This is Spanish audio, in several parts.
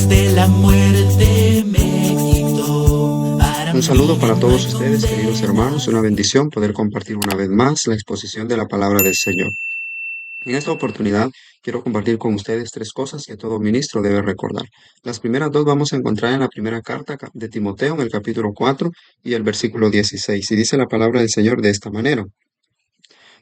cruz de la muerte me quitó. Para Un saludo para mí no todos hay ustedes, queridos hermanos. Una condena. bendición poder compartir una vez más la exposición de la palabra del Señor. En esta oportunidad quiero compartir con ustedes tres cosas que todo ministro debe recordar. Las primeras dos vamos a encontrar en la primera carta de Timoteo, en el capítulo 4 y el versículo 16. Y dice la palabra del Señor de esta manera: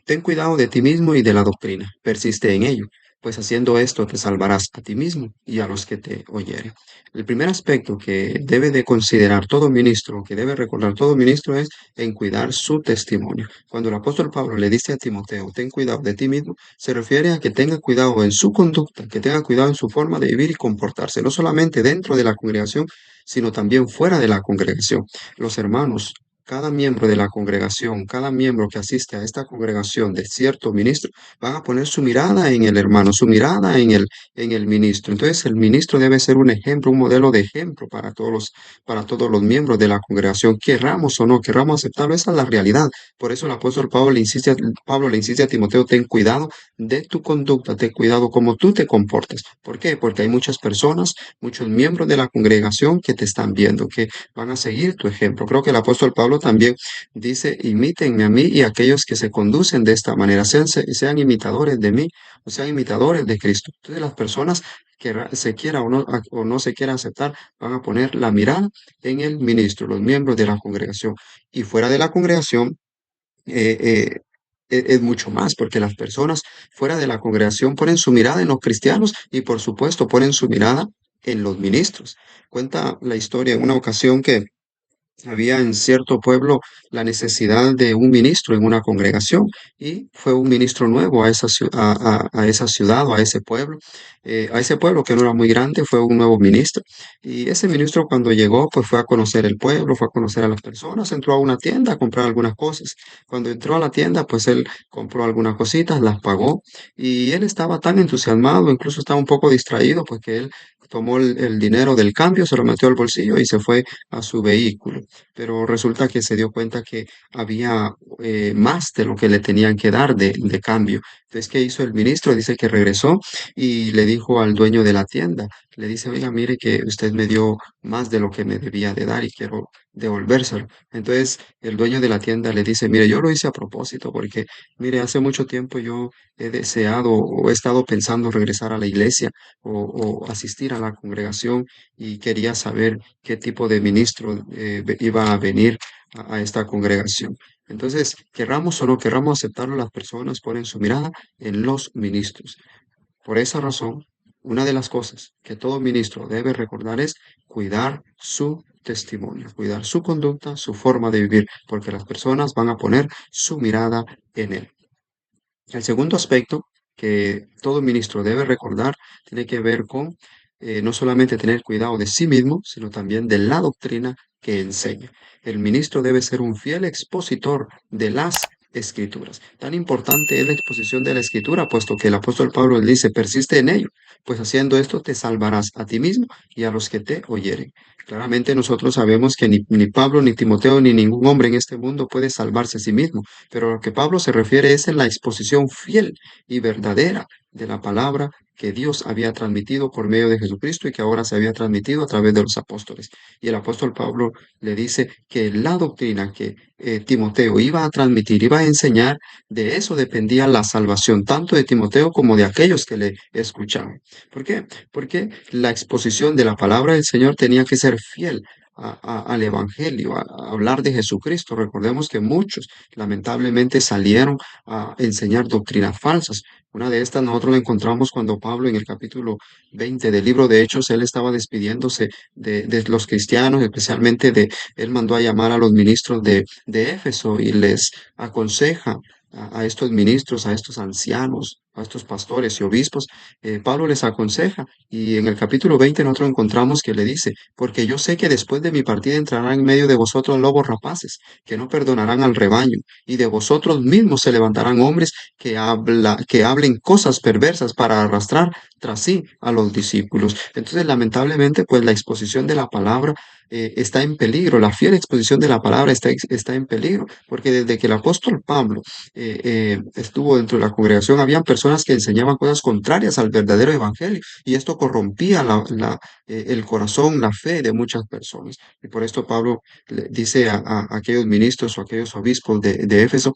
Ten cuidado de ti mismo y de la doctrina, persiste en ello, pues haciendo esto te salvarás a ti mismo y a los que te oyeren. El primer aspecto que debe de considerar todo ministro, que debe recordar todo ministro, es en cuidar su testimonio. Cuando el apóstol Pablo le dice a Timoteo, ten cuidado de ti mismo, se refiere a que tenga cuidado en su conducta, que tenga cuidado en su forma de vivir y comportarse, no solamente dentro de la congregación, sino también fuera de la congregación. Los hermanos, cada miembro de la congregación, cada miembro que asiste a esta congregación de cierto ministro, van a poner su mirada en el hermano, su mirada en el ministro. Entonces, el ministro debe ser un ejemplo, un modelo de ejemplo para todos los miembros de la congregación, querramos o no, querramos aceptarlo, esa es la realidad. Por eso el apóstol Pablo le insiste a Timoteo, ten cuidado de tu conducta, ten cuidado cómo tú te comportes. ¿Por qué? Porque hay muchas personas, muchos miembros de la congregación que te están viendo, que van a seguir tu ejemplo. Creo que el apóstol Pablo también dice, imítenme a mí y a aquellos que se conducen de esta manera, sean imitadores de mí o sean imitadores de Cristo. Entonces las personas que se quiera o no se quiera aceptar, van a poner la mirada en el ministro, los miembros de la congregación. Y fuera de la congregación, eh, eh, es mucho más, porque las personas fuera de la congregación ponen su mirada en los cristianos y por supuesto ponen su mirada en los ministros. Cuenta la historia en una ocasión que había en cierto pueblo la necesidad de un ministro en una congregación y fue un ministro nuevo a a esa ciudad o a ese pueblo que no era muy grande, fue un nuevo ministro. Y ese ministro cuando llegó, pues fue a conocer el pueblo, fue a conocer a las personas, entró a una tienda a comprar algunas cosas. Cuando entró a la tienda, pues él compró algunas cositas, las pagó y él estaba tan entusiasmado, incluso estaba un poco distraído, pues que él tomó el dinero del cambio, se lo metió al bolsillo y se fue a su vehículo, pero resulta que se dio cuenta que había más de lo que le tenían que dar de cambio. Entonces, ¿qué hizo el ministro? Dice que regresó y le dijo al dueño de la tienda, le dice, oiga, mire que usted me dio más de lo que me debía de dar y quiero devolvérselo. Entonces, el dueño de la tienda le dice, mire, yo lo hice a propósito porque, mire, hace mucho tiempo yo he deseado o he estado pensando regresar a la iglesia o asistir a la congregación y quería saber qué tipo de ministro iba a venir a esta congregación. Entonces, querramos o no querramos aceptarlo, las personas ponen su mirada en los ministros. Por esa razón, una de las cosas que todo ministro debe recordar es cuidar su testimonio, cuidar su conducta, su forma de vivir, porque las personas van a poner su mirada en él. El segundo aspecto que todo ministro debe recordar tiene que ver con no solamente tener cuidado de sí mismo, sino también de la doctrina que enseña. El ministro debe ser un fiel expositor de las escrituras. Tan importante es la exposición de la escritura, puesto que el apóstol Pablo le dice, persiste en ello, pues haciendo esto te salvarás a ti mismo y a los que te oyeren. Claramente nosotros sabemos que ni Pablo, ni Timoteo, ni ningún hombre en este mundo puede salvarse a sí mismo, pero a lo que Pablo se refiere es en la exposición fiel y verdadera de la palabra que Dios había transmitido por medio de Jesucristo y que ahora se había transmitido a través de los apóstoles. Y el apóstol Pablo le dice que la doctrina que Timoteo iba a transmitir, iba a enseñar, de eso dependía la salvación, tanto de Timoteo como de aquellos que le escuchaban. ¿Por qué? Porque la exposición de la palabra del Señor tenía que ser fiel al Evangelio, a hablar de Jesucristo. Recordemos que muchos lamentablemente salieron a enseñar doctrinas falsas. Una de estas nosotros la encontramos cuando Pablo en el capítulo 20 del libro de Hechos, él estaba despidiéndose de los cristianos, especialmente él mandó a llamar a los ministros de Éfeso y les aconseja a estos ministros, a estos ancianos, a estos pastores y obispos. Pablo les aconseja y en el capítulo 20 nosotros encontramos que le dice, porque yo sé que después de mi partida entrarán en medio de vosotros lobos rapaces, que no perdonarán al rebaño, y de vosotros mismos se levantarán hombres que hablen cosas perversas para arrastrar tras sí a los discípulos. Entonces, lamentablemente, pues la exposición de la palabra está en peligro, la fiel exposición de la palabra está en peligro, porque desde que el apóstol Pablo estuvo dentro de la congregación, habían personas personas que enseñaban cosas contrarias al verdadero evangelio y esto corrompía el corazón, la fe de muchas personas. Y por esto Pablo le dice a aquellos ministros o aquellos obispos de Éfeso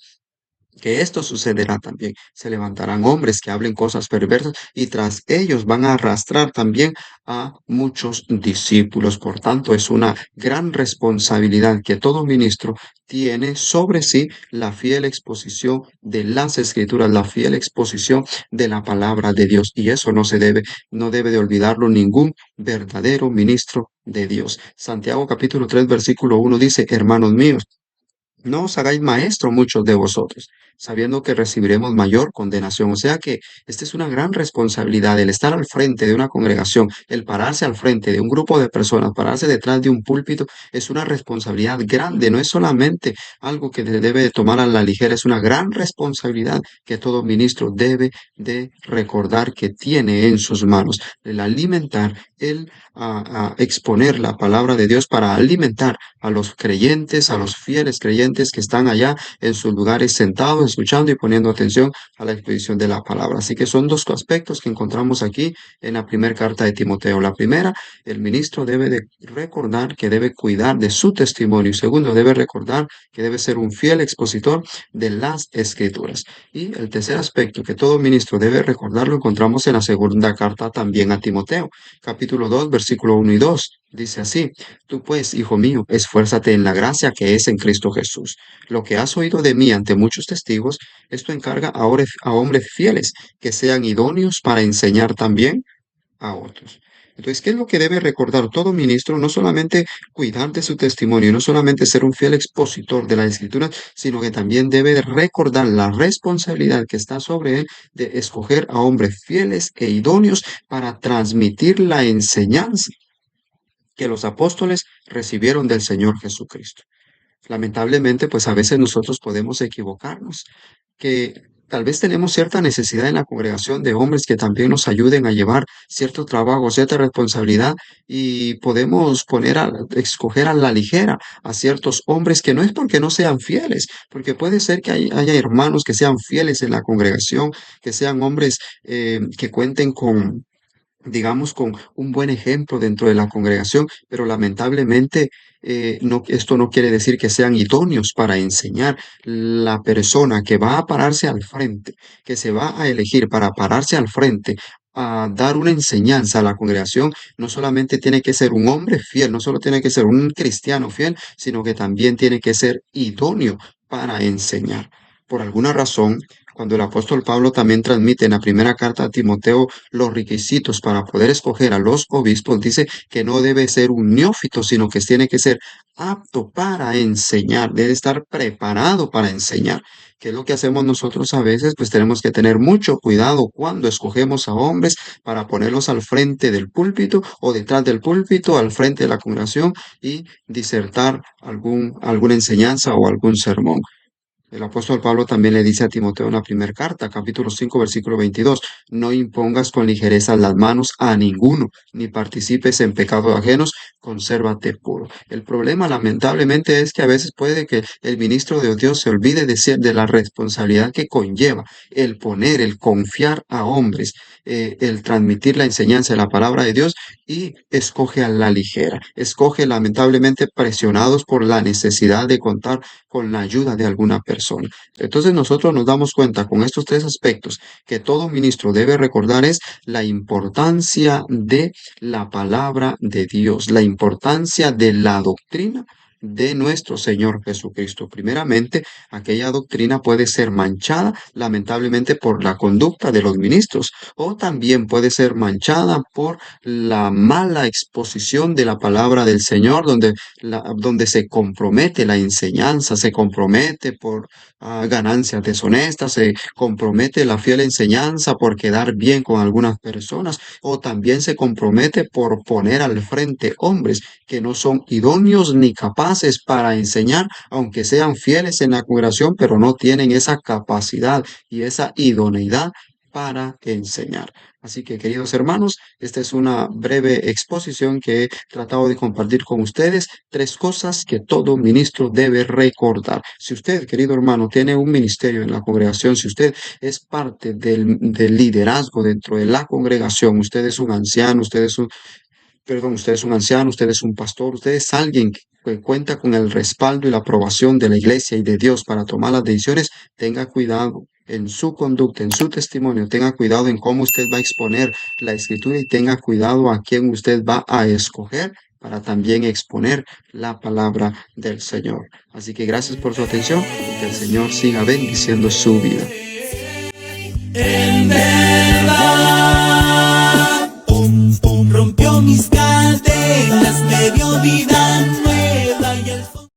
que esto sucederá también. Se levantarán hombres que hablen cosas perversas y tras ellos van a arrastrar también a muchos discípulos. Por tanto, es una gran responsabilidad que todo ministro tiene sobre sí la fiel exposición de las escrituras, la fiel exposición de la palabra de Dios. Y eso no debe de olvidarlo ningún verdadero ministro de Dios. Santiago capítulo 3 versículo 1 dice, hermanos míos, no os hagáis maestro muchos de vosotros, sabiendo que recibiremos mayor condenación. O sea que esta es una gran responsabilidad, el estar al frente de una congregación, el pararse al frente de un grupo de personas, pararse detrás de un púlpito, es una responsabilidad grande, no es solamente algo que se debe de tomar a la ligera, es una gran responsabilidad que todo ministro debe de recordar que tiene en sus manos, el alimentar, a exponer la palabra de Dios para alimentar a los creyentes, a los fieles creyentes que están allá en sus lugares sentados, escuchando y poniendo atención a la exposición de la palabra. Así que son dos aspectos que encontramos aquí en la primera carta de Timoteo. La primera, el ministro debe de recordar que debe cuidar de su testimonio. Y segundo, debe recordar que debe ser un fiel expositor de las escrituras. Y el tercer aspecto que todo ministro debe recordar lo encontramos en la segunda carta también a Timoteo, capítulo 2, versículo 1 y 2. Dice así, tú pues, hijo mío, esfuérzate en la gracia que es en Cristo Jesús. Lo que has oído de mí ante muchos testigos, esto encarga ahora a hombres fieles que sean idóneos para enseñar también a otros. Entonces, ¿qué es lo que debe recordar todo ministro? No solamente cuidar de su testimonio, no solamente ser un fiel expositor de la Escritura, sino que también debe de recordar la responsabilidad que está sobre él de escoger a hombres fieles e idóneos para transmitir la enseñanza que los apóstoles recibieron del Señor Jesucristo. Lamentablemente, pues a veces nosotros podemos equivocarnos, que tal vez tenemos cierta necesidad en la congregación de hombres que también nos ayuden a llevar cierto trabajo, cierta responsabilidad y podemos escoger a la ligera a ciertos hombres que no es porque no sean fieles, porque puede ser que haya hermanos que sean fieles en la congregación, que sean hombres que cuenten con digamos, con un buen ejemplo dentro de la congregación, pero lamentablemente esto no quiere decir que sean idóneos para enseñar. La persona que va a pararse al frente, que se va a elegir para pararse al frente, a dar una enseñanza a la congregación, no solamente tiene que ser un hombre fiel, no solo tiene que ser un cristiano fiel, sino que también tiene que ser idóneo para enseñar. Por alguna razón, cuando el apóstol Pablo también transmite en la primera carta a Timoteo los requisitos para poder escoger a los obispos, dice que no debe ser un neófito, sino que tiene que ser apto para enseñar, debe estar preparado para enseñar. ¿Qué es lo que hacemos nosotros a veces? Pues tenemos que tener mucho cuidado cuando escogemos a hombres para ponerlos al frente del púlpito o detrás del púlpito, al frente de la congregación y disertar alguna enseñanza o algún sermón. El apóstol Pablo también le dice a Timoteo en la primera carta, capítulo 5, versículo 22, no impongas con ligereza las manos a ninguno, ni participes en pecados ajenos, consérvate puro. El problema, lamentablemente, es que a veces puede que el ministro de Dios se olvide de la responsabilidad que conlleva el confiar a hombres, el transmitir la enseñanza de la palabra de Dios y escoge a la ligera. Escoge, lamentablemente, presionados por la necesidad de contar con la ayuda de alguna persona. Entonces nosotros nos damos cuenta con estos tres aspectos que todo ministro debe recordar es la importancia de la palabra de Dios, la importancia de la doctrina de nuestro Señor Jesucristo. Primeramente, aquella doctrina puede ser manchada lamentablemente por la conducta de los ministros o también puede ser manchada por la mala exposición de la palabra del Señor, donde se compromete la enseñanza, se compromete por ganancias deshonestas, se compromete la fiel enseñanza por quedar bien con algunas personas, o también se compromete por poner al frente hombres que no son idóneos ni capaces para enseñar, aunque sean fieles en la congregación, pero no tienen esa capacidad y esa idoneidad para enseñar. Así que, queridos hermanos, esta es una breve exposición que he tratado de compartir con ustedes. Tres cosas que todo ministro debe recordar. Si usted, querido hermano, tiene un ministerio en la congregación, si usted es parte del liderazgo dentro de la congregación, usted es un anciano, usted es un anciano, usted es un pastor, usted es alguien que cuenta con el respaldo y la aprobación de la iglesia y de Dios para tomar las decisiones, tenga cuidado en su conducta, en su testimonio, tenga cuidado en cómo usted va a exponer la escritura y tenga cuidado a quién usted va a escoger para también exponer la palabra del Señor. Así que gracias por su atención y que el Señor siga bendiciendo su vida. En verdad.